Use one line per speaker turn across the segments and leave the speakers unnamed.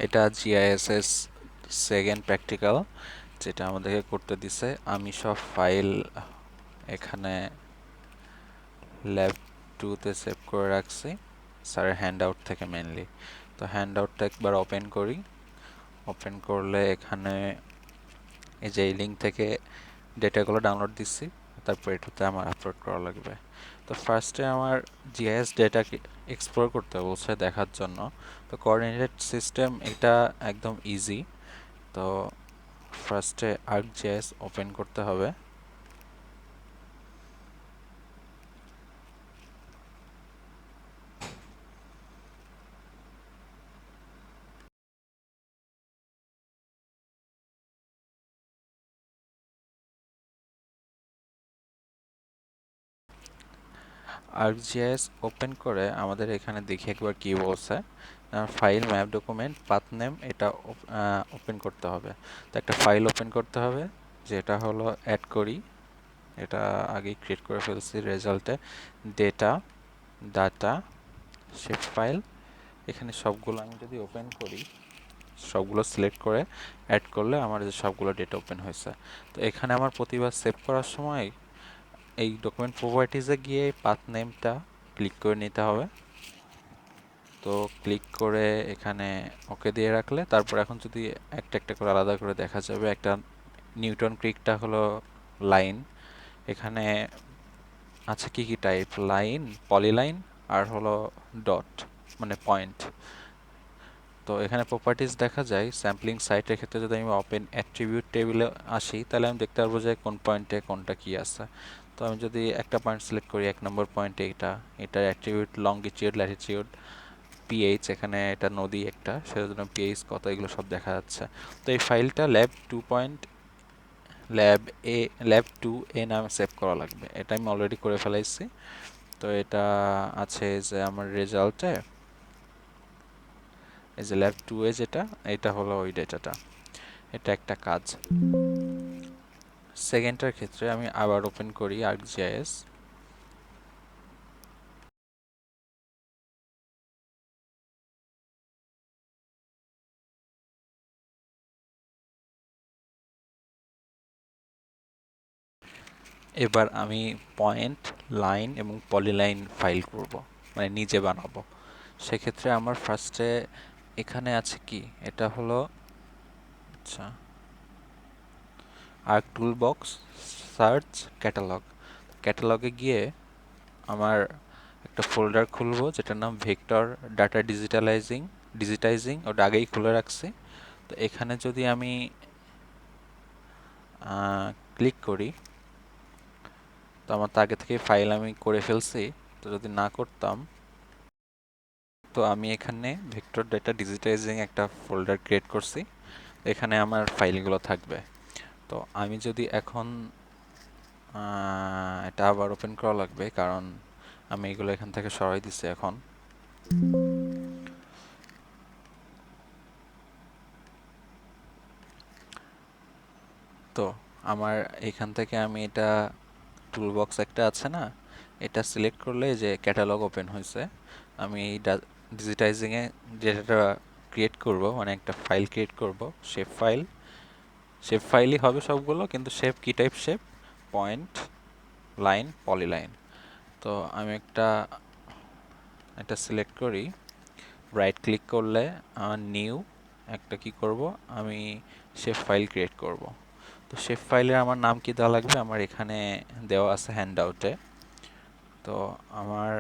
এটা GISS second practical যেটা আমাদেরকে করতে দিছে। আমি সব ফাইল এখানে ল্যাব 2-তে সেভ করে রাখছি স্যারের হ্যান্ড আউট থেকে মেনলি। তো হ্যান্ড আউটটা একবার ওপেন করি। ওপেন করলে এখানে এই যে এই লিঙ্ক থেকে ডেটাগুলো ডাউনলোড দিচ্ছি, তারপর এটাতে আমার আপলোড করা লাগবে। তো ফার্স্টে আমার জিআইএস ডেটাকে এক্সপ্লোর করতে বলছে দেখার জন্য। তো কোঅর্ডিনেটেড সিস্টেম এটা একদম ইজি। তো ফার্স্টে ArcGIS ওপেন করতে হবে। ArcGIS ওপেন করে আমাদের এখানে দেখি একবার কি বলছে। File, map, document, path name, এটা ওপেন করতে হবে। তো একটা ফাইল ওপেন করতে হবে, যেটা হলো অ্যাড করি। এটা আগেই ক্রিয়েট করে ফেলছি রেজাল্টে। Data, data, shape file. এখানে সবগুলো আমি যদি ওপেন করি, সবগুলো সিলেক্ট করে অ্যাড করলে আমার যে সবগুলো ডেটা ওপেন হয়েছে। তো এখানে আমার প্রতিবার সেভ করার সময় এই ডকুমেন্ট প্রপার্টিজে গিয়ে পাথ নেমটা ক্লিক করে নিতে হবে। তো ক্লিক করে এখানে ওকে দিয়ে রাখলে তারপর এখন যদি একটা একটা করে আলাদা করে দেখা যাবে। একটা নিউটন ক্রিকটা হলো লাইন। এখানে আছে কি কি টাইপ, লাইন, পলিলাইন আর হলো ডট মানে পয়েন্ট। তো এখানে প্রপার্টিজ দেখা যায় স্যাম্পলিং সাইটের ক্ষেত্রে। যদি আমি ওপেন অ্যাট্রিবিউট টেবিলে আসি তাহলে আমি দেখতে পারবো যে কোন পয়েন্টে কোনটা কি আছে। তো আমি যদি একটা পয়েন্ট সিলেক্ট করি, 1 নম্বর পয়েন্ট এটার অ্যাট্রিবিউট লংগিটিউড, ল্যাটিটিউড, পিএইচ, এখানে এটা নদী একটা, সেজন্য পিএইচ কত, এগুলো সব দেখা যাচ্ছে। তো এই ফাইলটা ল্যাব এ ল্যাব 2 এ নামে সেভ করা লাগবে। এটা আমি অলরেডি করে ফেলাইছি। তো এটা আছে যে আমার রেজাল্টে, এই যে ল্যাব 2 এ যেটা, এটা হলো ওই ডেটাটা। এটা একটা কাজ। সেকেন্ডটার ক্ষেত্রে আমি আবার ওপেন করি ArcGIS। এবার আমি পয়েন্ট, লাইন এবং পলিলাইন ফাইল করব, মানে নিজে বানাবো। সেক্ষেত্রে আমার ফার্স্টে এখানে আছে কি, এটা হলো আচ্ছা arc tool box, search, catalogue. ক্যাটালগে গিয়ে আমার একটা ফোল্ডার খুলবো যেটার নাম ভেক্টর ডাটা ডিজিটাইজিং, ওটা আগেই খুলে রাখছি। তো এখানে যদি আমি ক্লিক করি, তো আমার তো আগে থেকে ফাইল আমি করে ফেলছি। তো যদি না করতাম, তো আমি এখানে ভেক্টর ডাটা ডিজিটাইজিং একটা ফোল্ডার ক্রিয়েট করছি। এখানে আমার ফাইলগুলো থাকবে। তো আমি যদি এখন এটা আবার ওপেন করা লাগবে, কারণ আমি এগুলো এখান থেকে সরাই দিছি এখন। তো আমার এখান থেকে আমি এটা টুলবক্স একটা আছে না, এটা সিলেক্ট করলে যে ক্যাটালগ ওপেন হয়েছে। আমি এই ডিজিটাইজিংয়ে যেটা ক্রিয়েট করব, মানে একটা ফাইল ক্রিয়েট করব, শেপ ফাইলই হবে সবগুলো, কিন্তু শেপ কি type shape, point, line, polyline. তো আমি এটা সিলেক্ট করি, রাইট ক্লিক করলে নিউ একটা কি করব, আমি শেপ ফাইল ক্রিয়েট করব। তো শেপ ফাইলের আমার নাম কি দেওয়া লাগবে, আমার এখানে দেওয়া আছে হ্যান্ড আউটে। তো আমার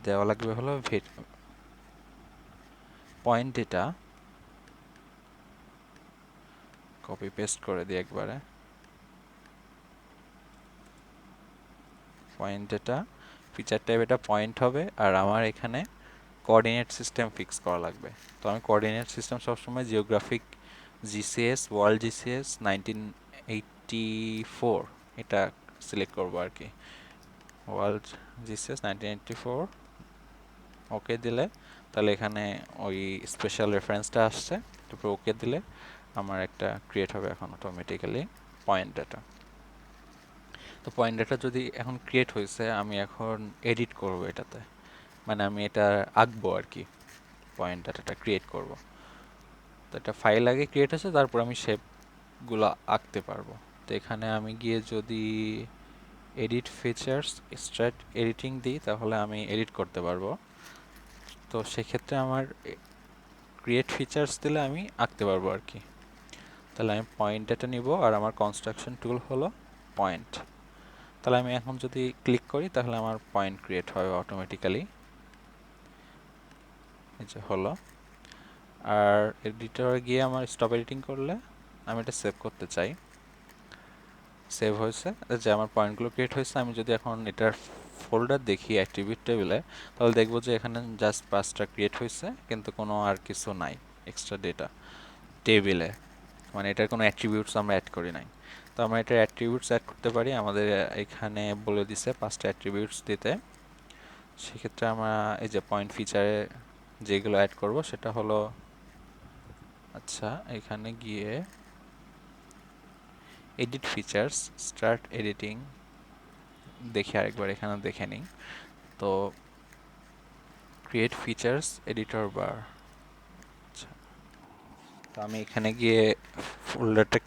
দেওয়া লাগবে হলো পয়েন্ট ডেটা, কপি পেস্ট করে দিই একবারে। পয়েন্ট ডেটা, ফিচার টাইপ এটা পয়েন্ট হবে, আর আমার এখানে কোঅর্ডিনেট সিস্টেম ফিক্স করা লাগবে। তো আমি কোঅর্ডিনেট সিস্টেম সবসময় জিওগ্রাফিক জিসিএস, ওয়ার্ল্ড জিসিএস 1984 এটা সিলেক্ট করবো আর কি। ওয়ার্ল্ড জিসিএস 1984 ওকে দিলে তাহলে এখানে ওই স্পেশাল রেফারেন্সটা আসছে। তারপর ওকে দিলে আমার একটা ক্রিয়েট হবে এখন অটোমেটিক্যালি পয়েন্ট ডাটা। তো পয়েন্ট ডাটা যদি এখন ক্রিয়েট হয়েছে, আমি এখন এডিট করব এটাতে, মানে আমি এটা আঁকবো আর কি, পয়েন্ট ডাটাটা ক্রিয়েট করব। তো একটা ফাইল আগে ক্রিয়েট হয়েছে, তারপর আমি শেপগুলো আঁকতে পারবো। তো এখানে আমি গিয়ে যদি এডিট ফিচার্স স্টার্ট এডিটিং দিই, তাহলে আমি এডিট করতে পারবো। তো সেক্ষেত্রে আমার ক্রিয়েট ফিচার্স দিলে আমি আঁকতে পারবো আর কি। তাহলে আমি পয়েন্ট ডেটা নিব, আর আমার কনস্ট্রাকশন টুল হলো পয়েন্ট। তাহলে আমি এখন যদি ক্লিক করি, তাহলে আমার পয়েন্ট ক্রিয়েট হবে অটোমেটিক্যালি। এই যে হলো। আর এডিটরে গিয়ে আমার স্টপ এডিটিং করলে আমি এটা সেভ করতে চাই। সেভ হয়েছে, যে আমার পয়েন্টগুলো ক্রিয়েট হয়েছে। আমি যদি এখন এটার ফোল্ডার দেখি অ্যাট্রিবিউট টেবিলে, তাহলে দেখবো যে এখানে জাস্ট 5টা ক্রিয়েট হয়েছে, কিন্তু কোনো আর কিছু নাই এক্সট্রা ডেটা টেবিলে। মানে এটার কোনো অ্যাট্রিবিউটস আমরা অ্যাড করি নাই। তো আমরা এটার অ্যাট্রিবিউটস অ্যাড করতে পারি। আমাদের এখানে বলে দিছে 5টা অ্যাট্রিবিউটস দিতে। সেক্ষেত্রে আমরা এই যে পয়েন্ট ফিচারে যেগুলো অ্যাড করব সেটা হলো, আচ্ছা এখানে গিয়ে এডিট ফিচার্স স্টার্ট এডিটিং দেখি আরেকবার, এখানে দেখে নিই। তো ক্রিয়েট ফিচার্স এডিটর বার। আচ্ছা, তো আমি এখানে গিয়ে ফোল্ডারটা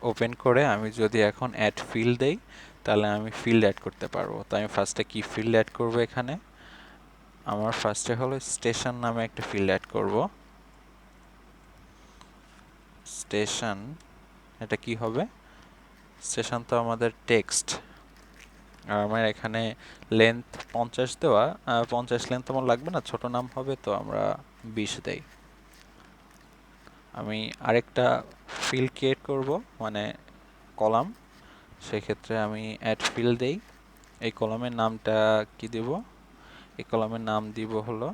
ওপেন করে আমি যদি এখন অ্যাড ফিল্ড দেই, তাহলে আমি ফিল্ড অ্যাড করতে পারবো। তো আমি ফার্স্টে কি ফিল্ড অ্যাড করব? এখানে আমার ফার্স্টে হলো স্টেশন নামে একটা ফিল্ড অ্যাড করব। স্টেশন, এটা কি হবে? স্টেশন তো আমাদের টেক্সট, আর আমার এখানে লেন্থ 50 দেওয়া। 50 লেন্থ আমার লাগবে না, ছোট নাম হবে, তো আমরা 20 দেই। আমি আরেকটা ফিল্ড ক্রিয়েট করব, মানে কলাম। সেক্ষেত্রে আমি অ্যাড ফিল্ড দেই। এই কলামের নামটা কি দেব? এই কলামের নাম দিব হলো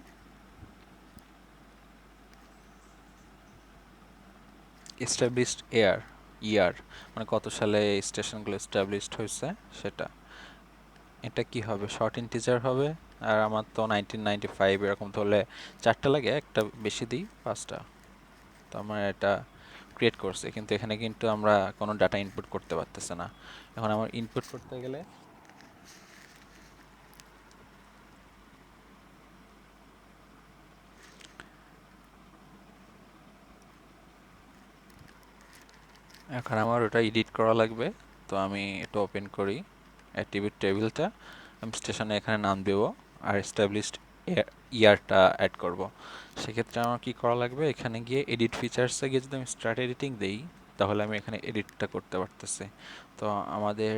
এস্টাবলিশড ইয়ার, মানে কত সালে স্টেশনগুলো এস্টাবলিশড হয়েছে সেটা। এটা কি হবে? শর্ট ইন্টিজার হবে। আর আমার তো 1995 এরকম, তাহলে 4টা লাগে, একটা বেশি দিই 5টা। তো আমার এটা ক্রিয়েট করছে, কিন্তু এখানে কিন্তু আমরা কোনো ডাটা ইনপুট করতে পারতেছে না। এখন আমার ইনপুট করতে গেলে এখন আমার ওটা এডিট করা লাগবে। তো আমি এটা ওপেন করি অ্যাট্রিবিউট টেবিলটা। আমি স্টেশনে এখানে নাম দেব, আর এস্টাবলিশড ইয়ারটা অ্যাড করব। সেক্ষেত্রে আমার কি করা লাগবে? এখানে গিয়ে এডিট ফিচার্সে গিয়ে যদি আমি স্টার্ট এডিটিং দেই, তাহলে আমি এখানে এডিটটা করতে পারতেছি। তো আমাদের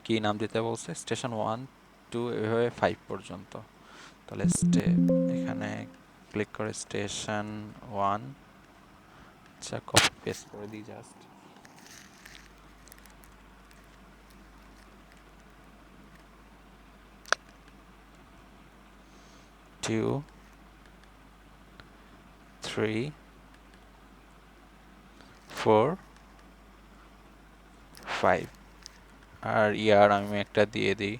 কি নাম দিতে বলছে? স্টেশন 1 2 এভাবে 5 পর্যন্ত। তাহলে এখানে ক্লিক করে স্টেশন 1, আচ্ছা কপি পেস্ট করে দিই জাস্ট। 2 3 4 5, আর ইয়ার আমি একটা দিয়ে দিই।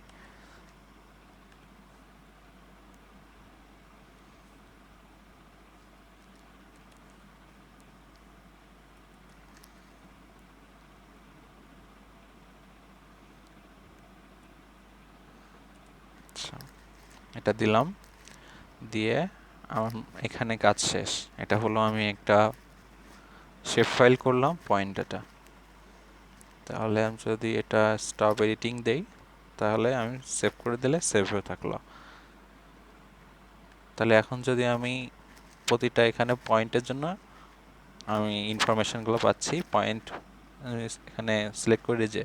আচ্ছা, এটা দিলাম। দিয়ে আমার এখানে কাজ শেষ। এটা হলো আমি একটা শেপ ফাইল করলাম পয়েন্ট ডাটা। তাহলে আমি যদি এটা স্টপ এডিটিং দেই, তাহলে আমি সেভ করে দিলে সেভ হয়ে থাকলো। তাহলে এখন যদি আমি প্রতিটা এখানে পয়েন্টের জন্য আমি ইনফরমেশনগুলো পাচ্ছি। পয়েন্ট এখানে সিলেক্ট করে যে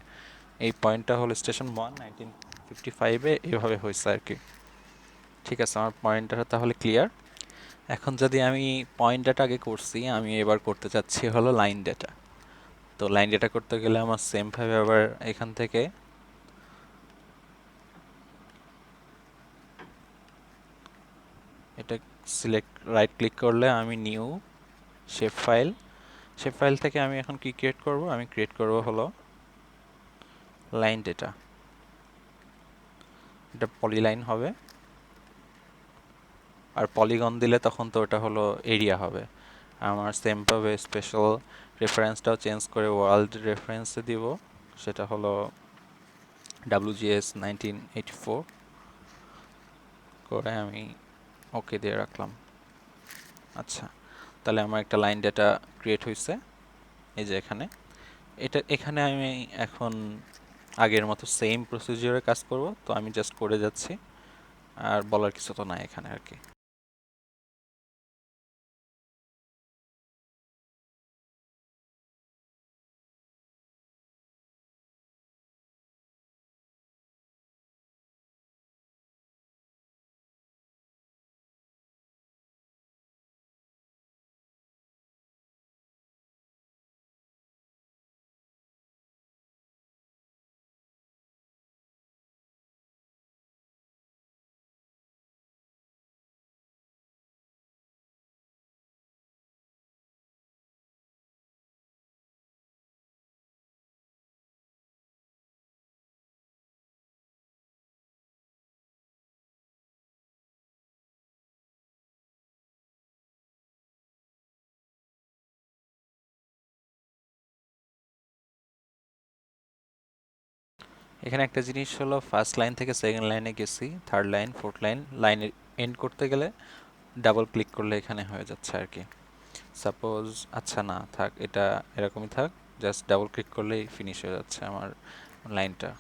এই পয়েন্টটা হলো স্টেশন 1 1955-এ এভাবে হয়েছে আর কি। ঠিক আছে, আমার পয়েন্টটা তাহলে ক্লিয়ার। এখন যদি আমি পয়েন্ট ডাটা আগে করছি, আমি এবার করতে চাচ্ছি হলো লাইন ডাটা। তো লাইন ডাটা করতে গেলে আমার সেম ভাবে আবার এখান থেকে এটা সিলেক্ট রাইট ক্লিক করলে আমি নিউ শেপ ফাইল থেকে আমি এখন কি ক্রিয়েট করব? আমি ক্রিয়েট করব হলো লাইন ডেটা। এটা পলিলাইন হবে, আর পলিগন দিলে তখন তো ওটা হলো এরিয়া হবে। আমার সেম ভাবে স্পেশাল রেফারেন্সটাও চেঞ্জ করে ওয়ার্ল্ড রেফারেন্সে দিব, সেটা হলো WGS 1984 করে আমি ওকে দিয়ে রাখলাম। আচ্ছা, তাহলে আমার একটা লাইন ডেটা ক্রিয়েট হয়েছে এই যে এখানে। এখানে আমি এখন আগের মতো সেম প্রসিজিওরে কাজ করব, তো আমি জাস্ট করে যাচ্ছি, আর বলার কিছু তো নাই এখানে আর কি। এখানে একটা জিনিস হলো, ফার্স্ট লাইন থেকে সেকেন্ড লাইনে গেছি, থার্ড লাইন ফোর্থ লাইনের এন্ড করতে গেলে ডাবল ক্লিক করলে এখানে হয়ে যাচ্ছে আর কি। সাপোজ, আচ্ছা না থাক, এটা এরকমই থাক, জাস্ট ডাবল ক্লিক করলেই ফিনিশ হয়ে যাচ্ছে আমার লাইনটা।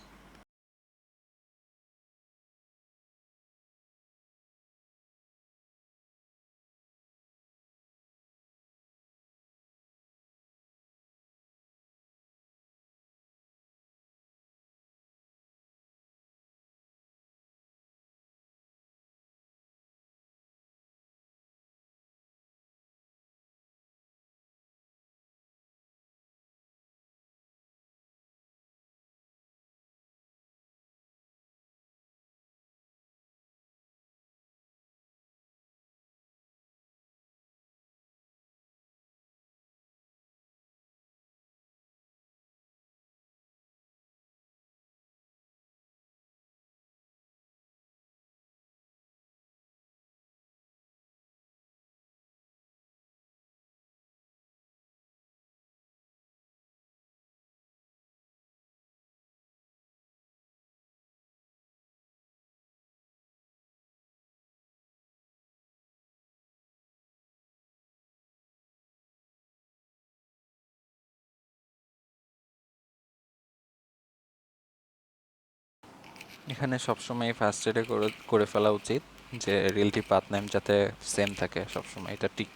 এখানে সবসময় ফার্স্ট এডে করে করে ফেলা উচিত, যে রিলেটিভ পাথ নেম যাতে সেম থাকে সবসময়, এটা টিক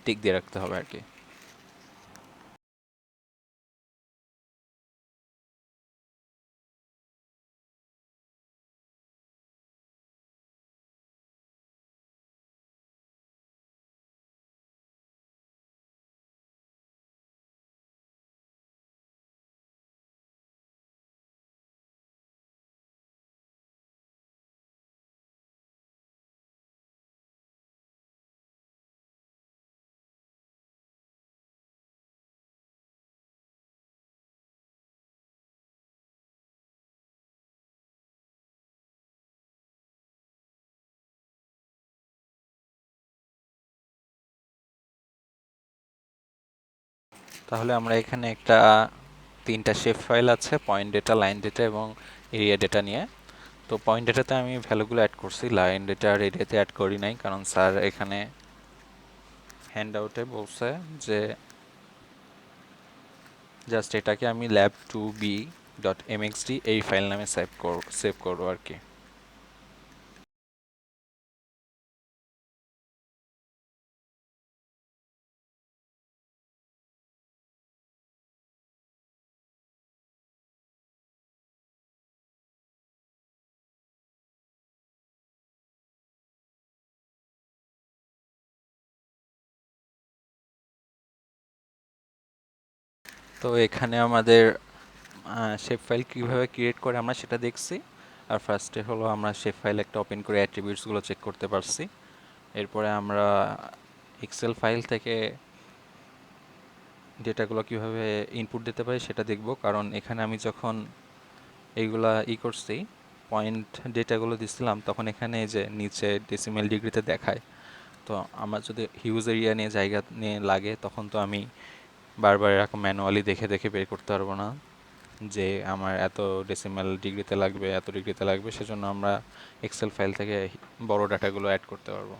টিক দিয়ে রাখতে হবে আর কি। তাহলে আমরা এখানে একটা তিনটা শেপ ফাইল আছে, পয়েন্ট ডেটা, লাইন ডেটা এবং এরিয়া ডেটা নিয়ে। তো পয়েন্ট ডেটাতে আমি ভ্যালুগুলো অ্যাড করছি, লাইন ডেটা আর এরিয়াতে অ্যাড করি নাই, কারণ স্যার এখানে হ্যান্ড আউটে বলছে যে জাস্ট এটাকে আমি lab2b.mxd এই ফাইল নামে সেভ করবো আর কি। তো এখানে আমাদের শেপ ফাইল কিভাবে ক্রিয়েট করে আমরা সেটা দেখছি। আর ফার্স্টে হলো আমরা শেপ ফাইল একটা ওপেন করে অ্যাট্রিবিউটসগুলো চেক করতে পারছি। এরপরে আমরা এক্সেল ফাইল থেকে ডেটাগুলো কিভাবে ইনপুট দিতে পারি সেটা দেখব, কারণ এখানে আমি যখন এইগুলা করছি, পয়েন্ট ডেটাগুলো দিছিলাম, তখন এখানে এই যে নিচে ডেসিমেল ডিগ্রিতে দেখায়। তো আমার যদি হিউজ এরিয়া নিয়ে জায়গা নিয়ে লাগে, তখন তো আমি বারবার এরকম ম্যানুয়ালি দেখে দেখে বের করতে পারবো না যে আমার এত ডেসিমেল ডিগ্রিতে লাগবে, এত ডিগ্রিতে লাগবে। সেজন্য আমরা এক্সেল ফাইল থেকে বড় ডাটাগুলো অ্যাড করতে পারবো।